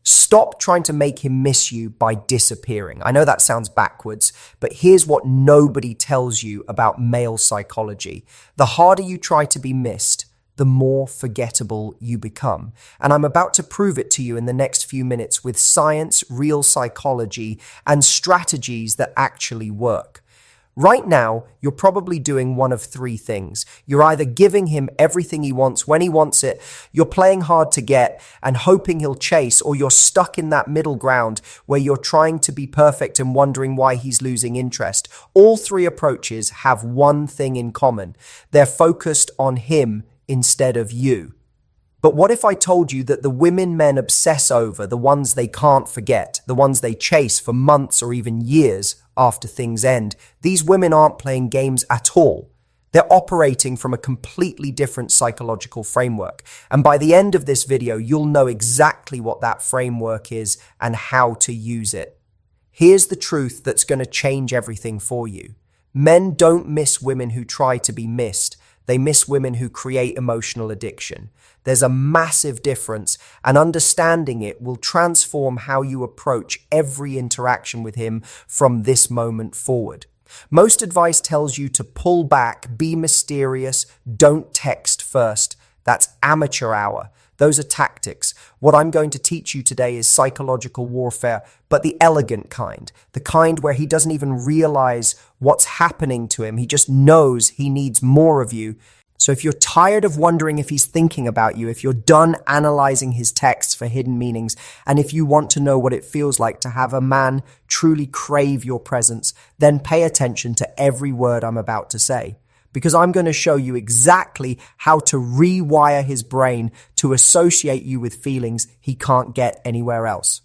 Stop trying to make him miss you by disappearing. I know that sounds backwards, but here's what nobody tells you about male psychology. The harder you try to be missed, the more forgettable you become. And I'm about to prove it to you in the next few minutes with science, real psychology, and strategies that actually work. Right now, you're probably doing one of three things. You're either giving him everything he wants when he wants it, you're playing hard to get and hoping he'll chase, or you're stuck in that middle ground where you're trying to be perfect and wondering why he's losing interest. All three approaches have one thing in common. They're focused on him instead of you. But what if I told you that the women men obsess over, the ones they can't forget, the ones they chase for months or even years after things end, these women aren't playing games at all. They're operating from a completely different psychological framework. And by the end of this video, you'll know exactly what that framework is and how to use it. Here's the truth that's going to change everything for you. Men don't miss women who try to be missed. They miss women who create emotional addiction. There's a massive difference, and understanding it will transform how you approach every interaction with him from this moment forward. Most advice tells you to pull back, be mysterious, don't text first. That's amateur hour. Those are tactics. What I'm going to teach you today is psychological warfare, but the elegant kind, the kind where he doesn't even realize what's happening to him. He just knows he needs more of you. So if you're tired of wondering if he's thinking about you, if you're done analyzing his texts for hidden meanings, and if you want to know what it feels like to have a man truly crave your presence, then pay attention to every word I'm about to say. Because I'm going to show you exactly how to rewire his brain to associate you with feelings he can't get anywhere else.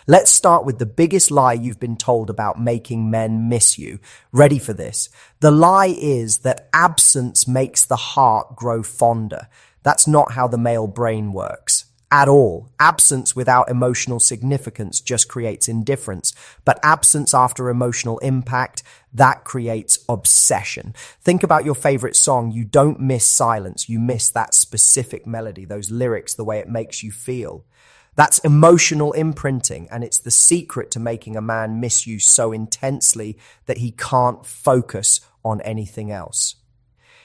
Let's start with the biggest lie you've been told about making men miss you. Ready for this? The lie is that absence makes the heart grow fonder. That's not how the male brain works at all. Absence without emotional significance just creates indifference. But absence after emotional impact, that creates obsession. Think about your favorite song. You don't miss silence. You miss that specific melody, those lyrics, the way it makes you feel. That's emotional imprinting, and it's the secret to making a man miss you so intensely that he can't focus on anything else.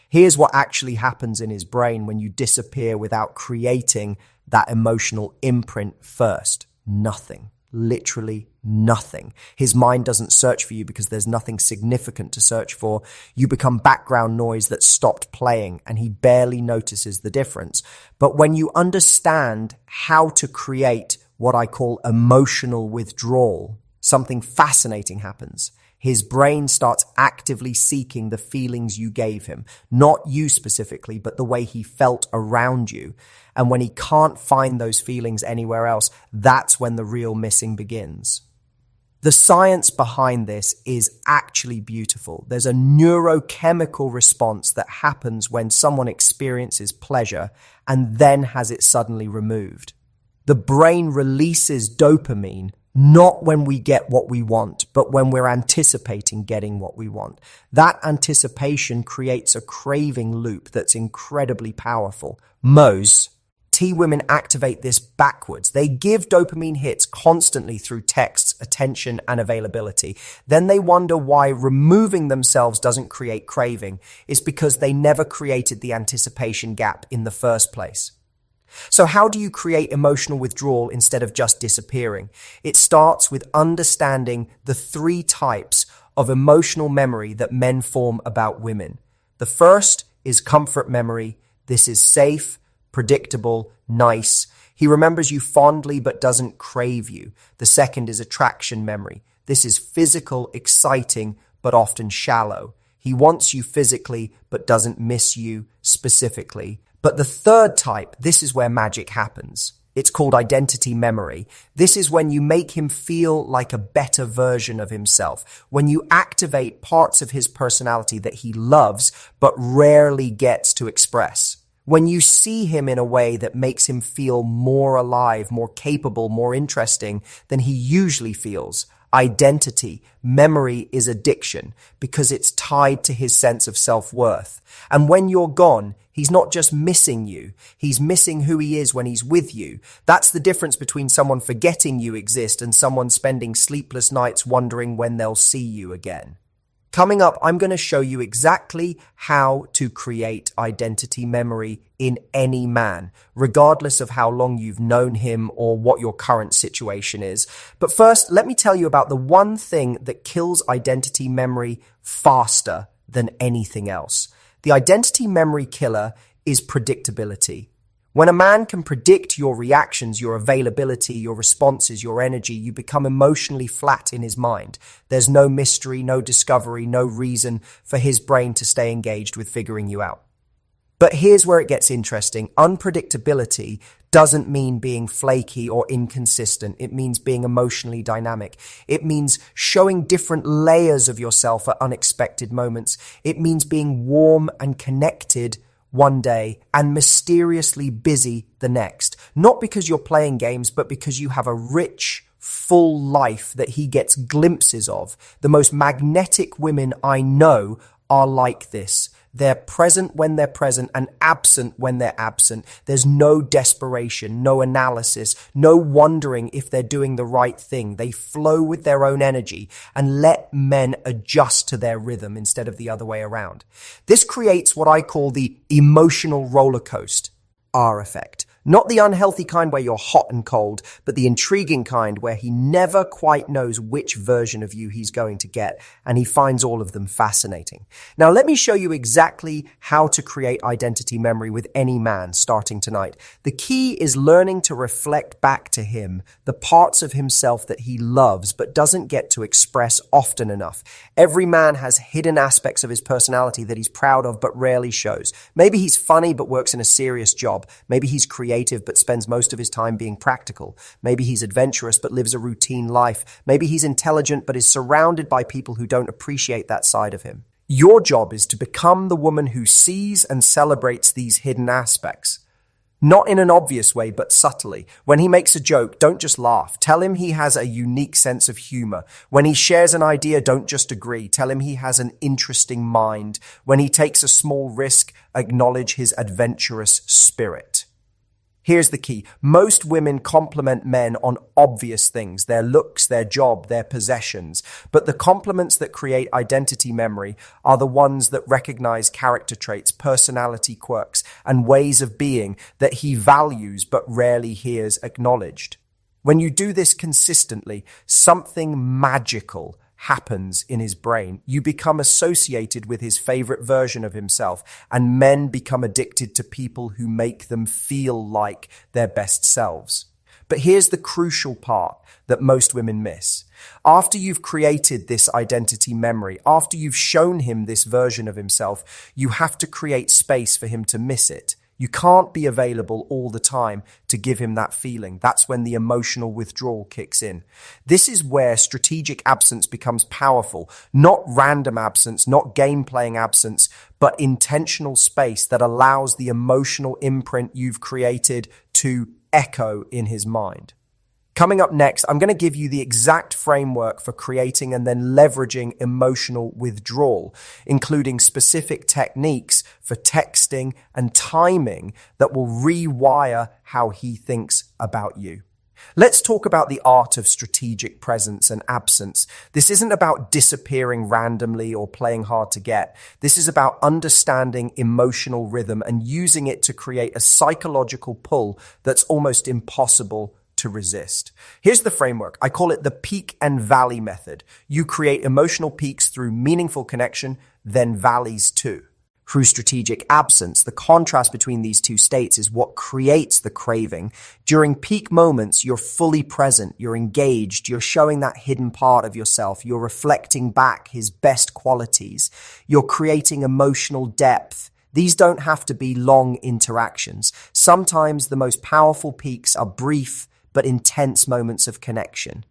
Here's what actually happens in his brain when you disappear without creating that emotional imprint first. Nothing. Literally nothing. His mind doesn't search for you because there's nothing significant to search for. You become background noise that stopped playing, and he barely notices the difference. But when you understand how to create what I call emotional withdrawal, something fascinating happens. His brain starts actively seeking the feelings you gave him, not you specifically, but the way he felt around you. And when he can't find those feelings anywhere else, that's when the real missing begins. The science behind this is actually beautiful. There's a neurochemical response that happens when someone experiences pleasure and then has it suddenly removed. The brain releases dopamine not when we get what we want, but when we're anticipating getting what we want. That anticipation creates a craving loop that's incredibly powerful. Women activate this backwards. They give dopamine hits constantly through texts, attention, and availability. Then they wonder why removing themselves doesn't create craving. It's because they never created the anticipation gap in the first place. So how do you create emotional withdrawal instead of just disappearing? It starts with understanding the three types of emotional memory that men form about women. The first is comfort memory. This is safe, predictable, nice. He remembers you fondly but doesn't crave you. The second is attraction memory. This is physical, exciting, but often shallow. He wants you physically but doesn't miss you specifically. But the third type, this is where magic happens. It's called identity memory. This is when you make him feel like a better version of himself, when you activate parts of his personality that he loves but rarely gets to express. When you see him in a way that makes him feel more alive, more capable, more interesting than he usually feels. Identity, memory is addiction because it's tied to his sense of self-worth. And when you're gone, he's not just missing you, he's missing who he is when he's with you. That's the difference between someone forgetting you exist and someone spending sleepless nights wondering when they'll see you again. Coming up, I'm going to show you exactly how to create identity memory in any man, regardless of how long you've known him or what your current situation is. But first, let me tell you about the one thing that kills identity memory faster than anything else. The identity memory killer is predictability. When a man can predict your reactions, your availability, your responses, your energy, you become emotionally flat in his mind. There's no mystery, no discovery, no reason for his brain to stay engaged with figuring you out. But here's where it gets interesting. Unpredictability doesn't mean being flaky or inconsistent. It means being emotionally dynamic. It means showing different layers of yourself at unexpected moments. It means being warm and connected one day and mysteriously busy the next. Not because you're playing games, but because you have a rich, full life that he gets glimpses of. The most magnetic women I know are like this. They're present when they're present and absent when they're absent. There's no desperation, no analysis, no wondering if they're doing the right thing. They flow with their own energy and let men adjust to their rhythm instead of the other way around. This creates what I call the emotional roller coaster, R effect. Not the unhealthy kind where you're hot and cold, but the intriguing kind where he never quite knows which version of you he's going to get, and he finds all of them fascinating. Now, let me show you exactly how to create identity memory with any man starting tonight. The key is learning to reflect back to him the parts of himself that he loves but doesn't get to express often enough. Every man has hidden aspects of his personality that he's proud of but rarely shows. Maybe he's funny but works in a serious job. Maybe he's creative but spends most of his time being practical. Maybe he's adventurous but lives a routine life. Maybe he's intelligent but is surrounded by people who don't appreciate that side of him. Your job is to become the woman who sees and celebrates these hidden aspects. Not in an obvious way, but subtly. When he makes a joke, don't just laugh. Tell him he has a unique sense of humor. When he shares an idea, don't just agree. Tell him he has an interesting mind. When he takes a small risk, acknowledge his adventurous spirit. Here's the key. Most women compliment men on obvious things, their looks, their job, their possessions. But the compliments that create identity memory are the ones that recognize character traits, personality quirks, and ways of being that he values but rarely hears acknowledged. When you do this consistently, something magical happens in his brain. You become associated with his favorite version of himself, and men become addicted to people who make them feel like their best selves. But here's the crucial part that most women miss. After you've created this identity memory, after you've shown him this version of himself, you have to create space for him to miss it. You can't be available all the time to give him that feeling. That's when the emotional withdrawal kicks in. This is where strategic absence becomes powerful. Not random absence, not game-playing absence, but intentional space that allows the emotional imprint you've created to echo in his mind. Coming up next, I'm going to give you the exact framework for creating and then leveraging emotional withdrawal, including specific techniques for texting and timing that will rewire how he thinks about you. Let's talk about the art of strategic presence and absence. This isn't about disappearing randomly or playing hard to get. This is about understanding emotional rhythm and using it to create a psychological pull that's almost impossible to resist. Here's the framework. I call it the peak and valley method. You create emotional peaks through meaningful connection, then valleys too. Through strategic absence, the contrast between these two states is what creates the craving. During peak moments, you're fully present, you're engaged, you're showing that hidden part of yourself, you're reflecting back his best qualities, you're creating emotional depth. These don't have to be long interactions. Sometimes the most powerful peaks are brief but intense moments of connection.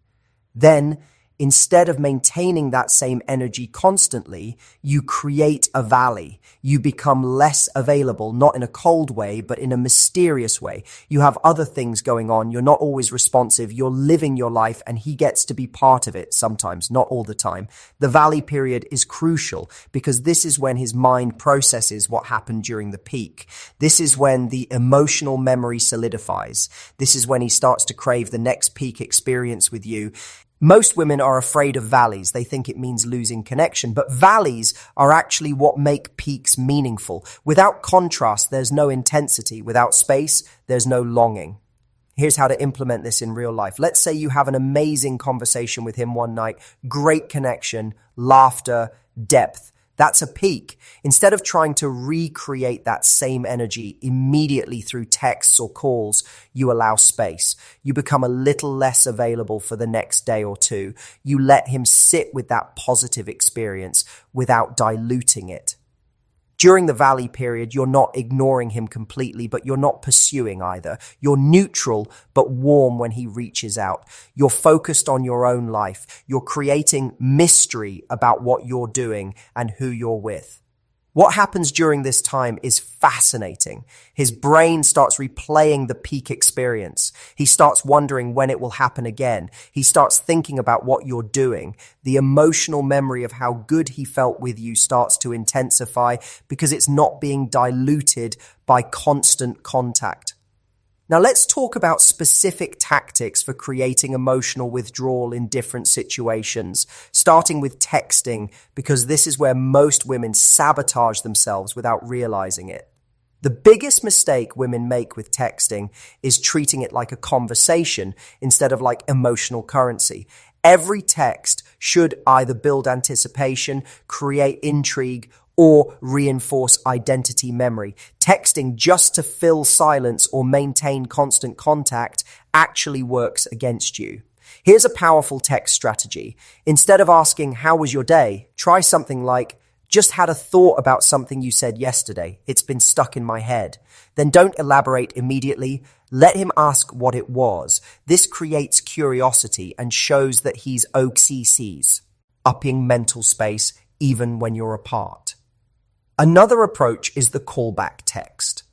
Then, Instead of maintaining that same energy constantly, you create a valley. You become less available, not in a cold way, but in a mysterious way. You have other things going on. You're not always responsive. You're living your life, and he gets to be part of it sometimes, not all the time. The valley period is crucial because this is when his mind processes what happened during the peak. This is when the emotional memory solidifies. This is when he starts to crave the next peak experience with you. Most women are afraid of valleys. They think it means losing connection, but valleys are actually what make peaks meaningful. Without contrast, there's no intensity. Without space, there's no longing. Here's how to implement this in real life. Let's say you have an amazing conversation with him one night, great connection, laughter, depth. That's a peak. Instead of trying to recreate that same energy immediately through texts or calls, you allow space. You become a little less available for the next day or two. You let him sit with that positive experience without diluting it. During the valley period, you're not ignoring him completely, but you're not pursuing either. You're neutral, but warm when he reaches out. You're focused on your own life. You're creating mystery about what you're doing and who you're with. What happens during this time is fascinating. His brain starts replaying the peak experience. He starts wondering when it will happen again. He starts thinking about what you're doing. The emotional memory of how good he felt with you starts to intensify because it's not being diluted by constant contact. Now let's talk about specific tactics for creating emotional withdrawal in different situations, starting with texting, because this is where most women sabotage themselves without realizing it. The biggest mistake women make with texting is treating it like a conversation instead of like emotional currency. Every text should either build anticipation, create intrigue, or reinforce identity memory. Texting just to fill silence or maintain constant contact actually works against you. Here's a powerful text strategy. Instead of asking, "How was your day?" try something like, "Just had a thought about something you said yesterday. It's been stuck in my head." Then don't elaborate immediately. Let him ask what it was. This creates curiosity and shows that he's OCCs, upping mental space even when you're apart. Another approach is the callback text.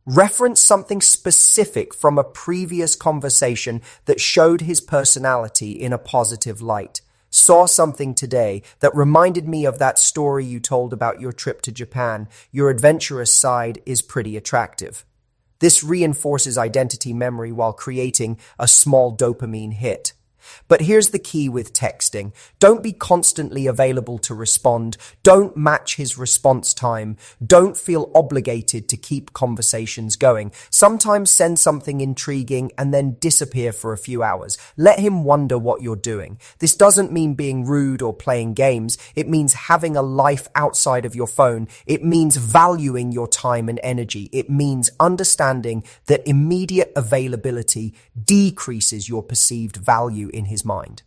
Reference something specific from a previous conversation that showed his personality in a positive light. Saw something today that reminded me of that story you told about your trip to Japan. Your adventurous side is pretty attractive. This reinforces identity memory while creating a small dopamine hit. But here's the key with texting. Don't be constantly available to respond. Don't match his response time. Don't feel obligated to keep conversations going. Sometimes send something intriguing and then disappear for a few hours. Let him wonder what you're doing. This doesn't mean being rude or playing games. It means having a life outside of your phone. It means valuing your time and energy. It means understanding that immediate availability decreases your perceived value in his mind.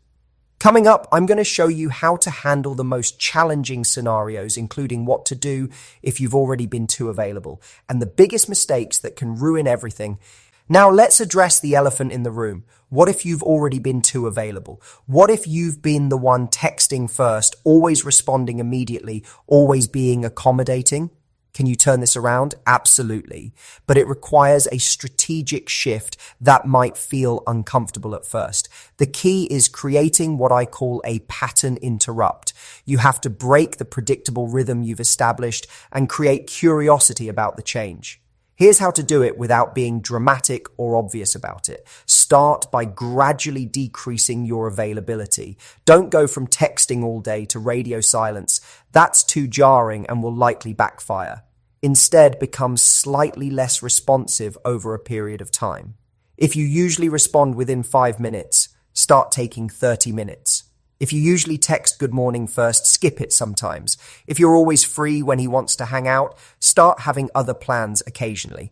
Coming up, I'm going to show you how to handle the most challenging scenarios, including what to do if you've already been too available, and the biggest mistakes that can ruin everything. Now let's address the elephant in the room. What if you've already been too available? What if you've been the one texting first, always responding immediately, always being accommodating? Can you turn this around? Absolutely. But it requires a strategic shift that might feel uncomfortable at first. The key is creating what I call a pattern interrupt. You have to break the predictable rhythm you've established and create curiosity about the change. Here's how to do it without being dramatic or obvious about it. Start by gradually decreasing your availability. Don't go from texting all day to radio silence. That's too jarring and will likely backfire. Instead, become slightly less responsive over a period of time. If you usually respond within 5 minutes, start taking 30 minutes. If you usually text good morning first, skip it sometimes. If you're always free when he wants to hang out, start having other plans occasionally.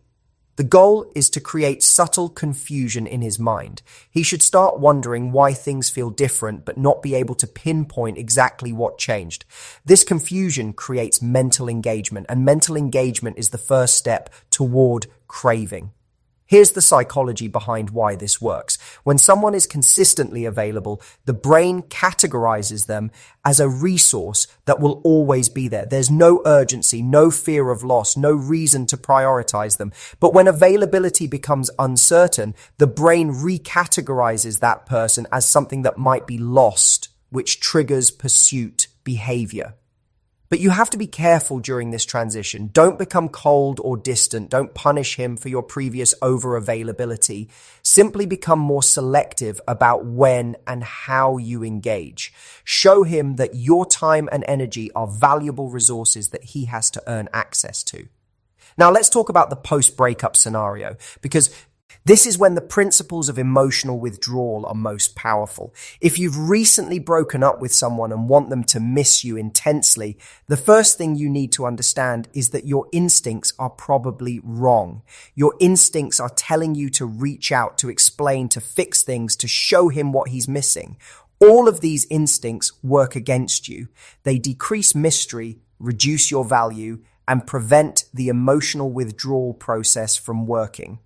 The goal is to create subtle confusion in his mind. He should start wondering why things feel different but not be able to pinpoint exactly what changed. This confusion creates mental engagement, and mental engagement is the first step toward craving. Here's the psychology behind why this works. When someone is consistently available, the brain categorizes them as a resource that will always be there. There's no urgency, no fear of loss, no reason to prioritize them. But when availability becomes uncertain, the brain recategorizes that person as something that might be lost, which triggers pursuit behavior. But you have to be careful during this transition. Don't become cold or distant. Don't punish him for your previous over-availability. Simply become more selective about when and how you engage. Show him that your time and energy are valuable resources that he has to earn access to. Now let's talk about the post-breakup scenario, because this is when the principles of emotional withdrawal are most powerful. If you've recently broken up with someone and want them to miss you intensely, the first thing you need to understand is that your instincts are probably wrong. Your instincts are telling you to reach out, to explain, to fix things, to show him what he's missing. All of these instincts work against you. They decrease mystery, reduce your value, and prevent the emotional withdrawal process from working.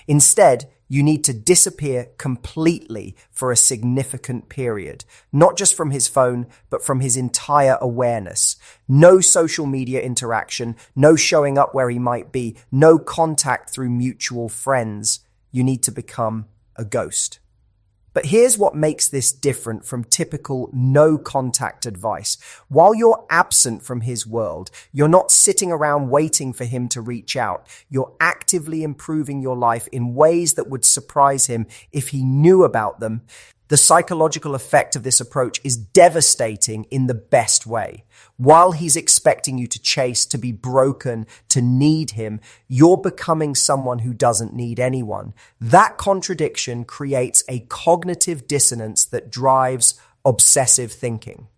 Instead, you need to disappear completely for a significant period, not just from his phone, but from his entire awareness. No social media interaction, no showing up where he might be, no contact through mutual friends. You need to become a ghost. But here's what makes this different from typical no contact advice. While you're absent from his world, you're not sitting around waiting for him to reach out. You're actively improving your life in ways that would surprise him if he knew about them. The psychological effect of this approach is devastating in the best way. While he's expecting you to chase, to be broken, to need him, you're becoming someone who doesn't need anyone. That contradiction creates a cognitive dissonance that drives obsessive thinking.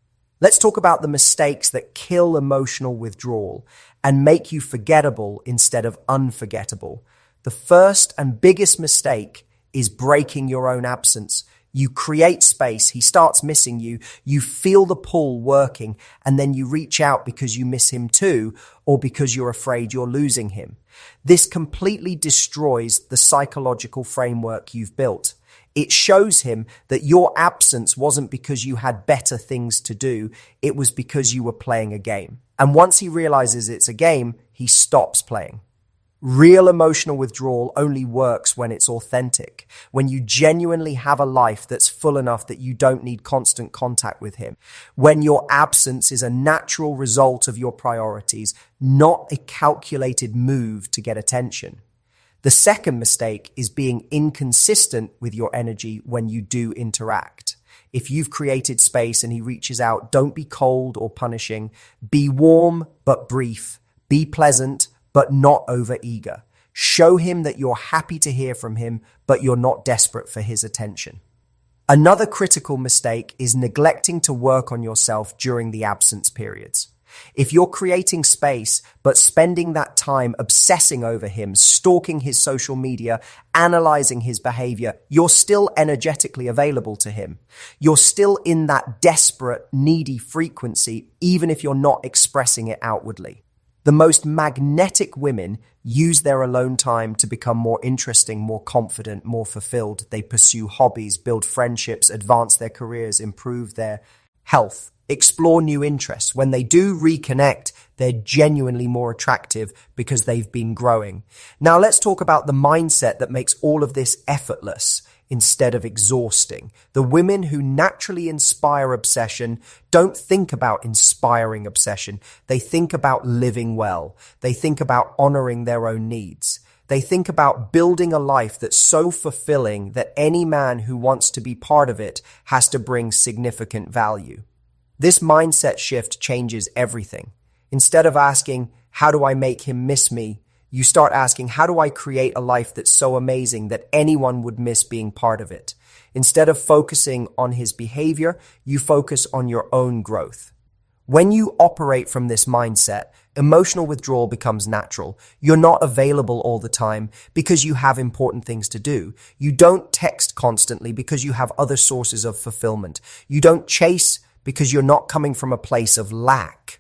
Let's talk about the mistakes that kill emotional withdrawal and make you forgettable instead of unforgettable. The first and biggest mistake is breaking your own absence. You create space, he starts missing you, you feel the pull working, and then you reach out because you miss him too, or because you're afraid you're losing him. This completely destroys the psychological framework you've built. It shows him that your absence wasn't because you had better things to do, it was because you were playing a game. And once he realizes it's a game, he stops playing. Real emotional withdrawal only works when it's authentic, when you genuinely have a life that's full enough that you don't need constant contact with him, when your absence is a natural result of your priorities, not a calculated move to get attention. The second mistake is being inconsistent with your energy when you do interact. If you've created space and he reaches out, don't be cold or punishing. Be warm but brief. Be pleasant but not over-eager. Show him that you're happy to hear from him, but you're not desperate for his attention. Another critical mistake is neglecting to work on yourself during the absence periods. If you're creating space, but spending that time obsessing over him, stalking his social media, analyzing his behavior, you're still energetically available to him. You're still in that desperate, needy frequency, even if you're not expressing it outwardly. The most magnetic women use their alone time to become more interesting, more confident, more fulfilled. They pursue hobbies, build friendships, advance their careers, improve their health, explore new interests. When they do reconnect, they're genuinely more attractive because they've been growing. Now let's talk about the mindset that makes all of this effortless instead of exhausting. The women who naturally inspire obsession don't think about inspiring obsession. They think about living well. They think about honoring their own needs. They think about building a life that's so fulfilling that any man who wants to be part of it has to bring significant value. This mindset shift changes everything. Instead of asking, how do I make him miss me? You start asking, how do I create a life that's so amazing that anyone would miss being part of it? Instead of focusing on his behavior, you focus on your own growth. When you operate from this mindset, emotional withdrawal becomes natural. You're not available all the time because you have important things to do. You don't text constantly because you have other sources of fulfillment. You don't chase because you're not coming from a place of lack.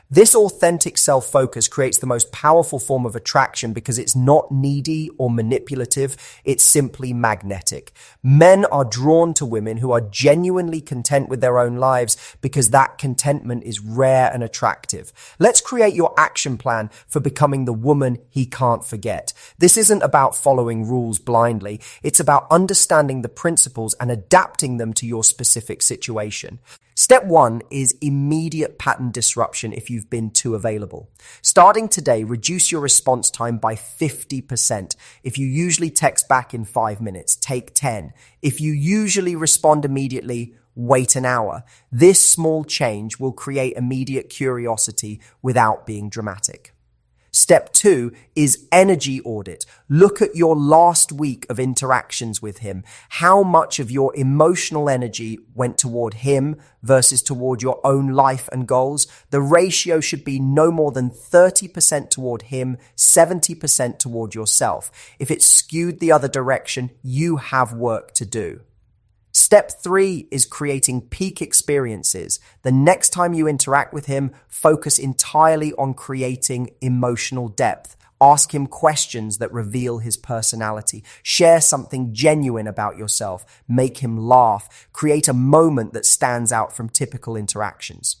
This authentic self-focus creates the most powerful form of attraction because it's not needy or manipulative, it's simply magnetic. Men are drawn to women who are genuinely content with their own lives because that contentment is rare and attractive. Let's create your action plan for becoming the woman he can't forget. This isn't about following rules blindly, it's about understanding the principles and adapting them to your specific situation. Step 1 is immediate pattern disruption if you've been too available. Starting today, reduce your response time by 50%. If you usually text back in 5 minutes, take 10. If you usually respond immediately, wait an hour. This small change will create immediate curiosity without being dramatic. Step 2 is energy audit. Look at your last week of interactions with him. How much of your emotional energy went toward him versus toward your own life and goals? The ratio should be no more than 30% toward him, 70% toward yourself. If it's skewed the other direction, you have work to do. Step 3 is creating peak experiences. The next time you interact with him, focus entirely on creating emotional depth. Ask him questions that reveal his personality. Share something genuine about yourself. Make him laugh. Create a moment that stands out from typical interactions.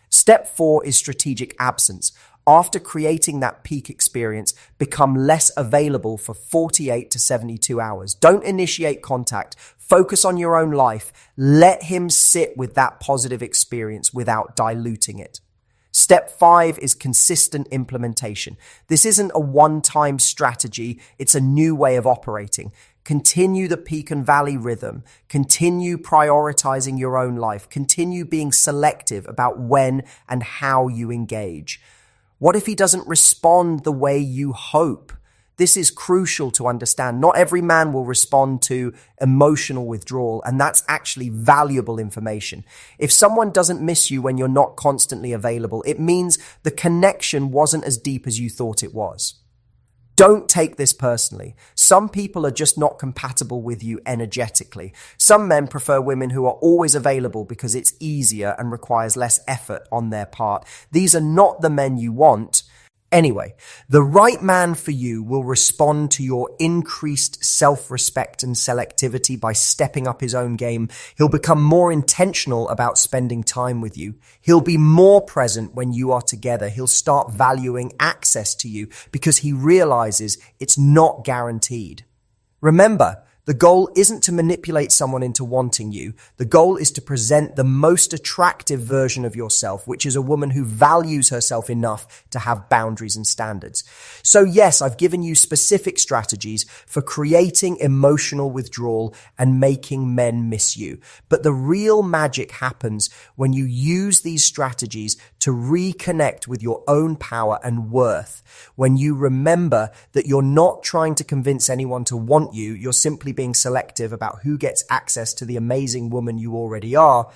Step 4 is strategic absence. After creating that peak experience, become less available for 48 to 72 hours. Don't initiate contact. Focus on your own life. Let him sit with that positive experience without diluting it. Step 5 is consistent implementation. This isn't a one-time strategy. It's a new way of operating. Continue the peak and valley rhythm. Continue prioritizing your own life. Continue being selective about when and how you engage. What if he doesn't respond the way you hope? This is crucial to understand. Not every man will respond to emotional withdrawal, and that's actually valuable information. If someone doesn't miss you when you're not constantly available, it means the connection wasn't as deep as you thought it was. Don't take this personally. Some people are just not compatible with you energetically. Some men prefer women who are always available because it's easier and requires less effort on their part. These are not the men you want. Anyway, the right man for you will respond to your increased self-respect and selectivity by stepping up his own game. He'll become more intentional about spending time with you. He'll be more present when you are together. He'll start valuing access to you because he realizes it's not guaranteed. Remember, the goal isn't to manipulate someone into wanting you. The goal is to present the most attractive version of yourself, which is a woman who values herself enough to have boundaries and standards. So yes, I've given you specific strategies for creating emotional withdrawal and making men miss you. But the real magic happens when you use these strategies to reconnect with your own power and worth. When you remember that you're not trying to convince anyone to want you, you're simply being selective about who gets access to the amazing woman you already are.